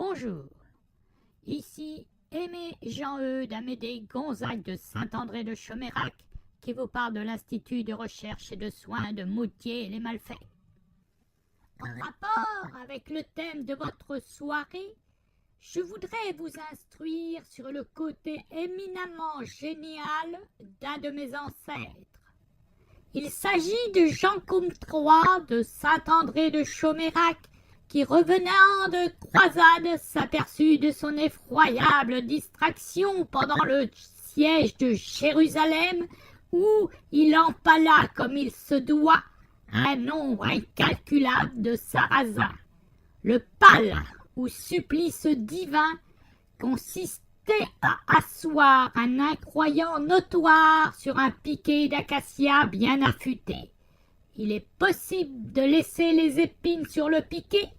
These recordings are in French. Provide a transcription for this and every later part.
Bonjour, ici Aimé Jean-Eudes Amédée Gonzague de Saint-André de Chomérac qui vous parle de l'Institut de recherche et de soins de Moutier-les-Malfaits. En rapport avec le thème de votre soirée, je voudrais vous instruire sur le côté éminemment génial d'un de mes ancêtres. Il s'agit de Jean Côme III de Saint-André de Chomérac qui, revenant de croisade, s'aperçut de son effroyable distraction pendant le siège de Jérusalem où il empala comme il se doit un nombre incalculable de Sarrasins. Le pal ou supplice divin consistait à asseoir un incroyant notoire sur un piquet d'acacia bien affûté. Il est possible de laisser les épines sur le piquet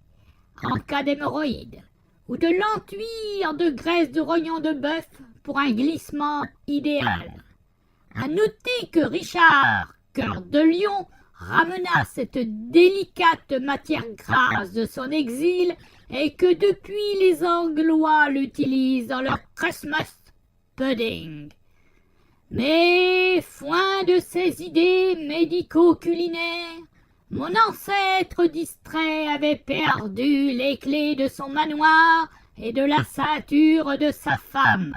en cas d'hémorroïdes, ou de l'enduire de graisse de rognon de bœuf pour un glissement idéal. À noter que Richard, cœur de lion, ramena cette délicate matière grasse de son exil et que depuis les Anglois l'utilisent dans leur Christmas pudding. Mais, foin de ces idées médico-culinaires, mon ancêtre distrait avait perdu les clés de son manoir et de la ceinture de sa femme,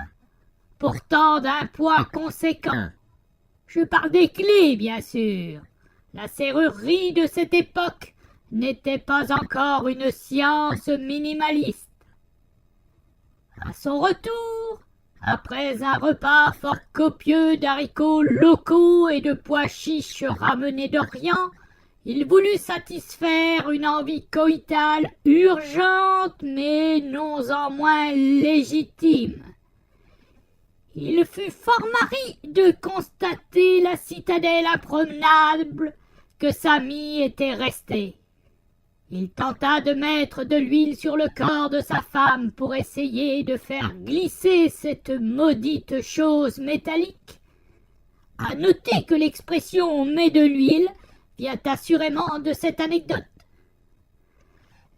pourtant d'un poids conséquent. Je parle des clés, bien sûr. La serrurerie de cette époque n'était pas encore une science minimaliste. À son retour, après un repas fort copieux d'haricots locaux et de pois chiches ramenés d'Orient, il voulut satisfaire une envie coïtale urgente mais non en moins légitime. Il fut fort marri de constater la citadelle impromenable que Samy était resté. Il tenta de mettre de l'huile sur le corps de sa femme pour essayer de faire glisser cette maudite chose métallique. À noter que l'expression « met de l'huile » vient assurément de cette anecdote.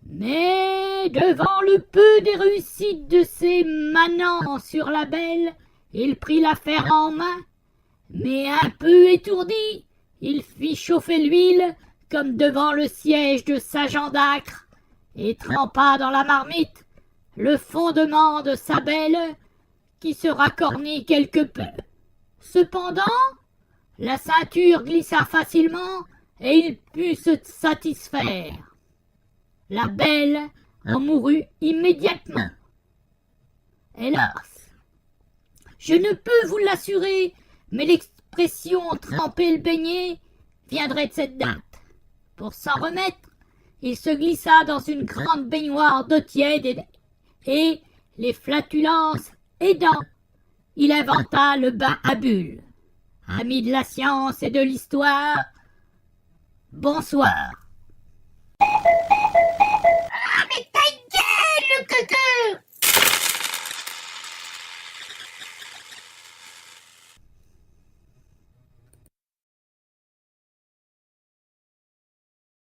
Mais devant le peu des réussites de ses manants sur la belle, il prit l'affaire en main, mais un peu étourdi, il fit chauffer l'huile comme devant le siège de Saint-Jean d'Acre et trempa dans la marmite le fondement de sa belle qui se racornit quelque peu. Cependant, la ceinture glissa facilement et il put se satisfaire. La belle en mourut immédiatement. Hélas, je ne peux vous l'assurer, mais l'expression « tremper le beignet » viendrait de cette date. Pour s'en remettre, il se glissa dans une grande baignoire d'eau tiède et, les flatulences aidant, il inventa le bain à bulles. Ami de la science et de l'histoire, bonsoir.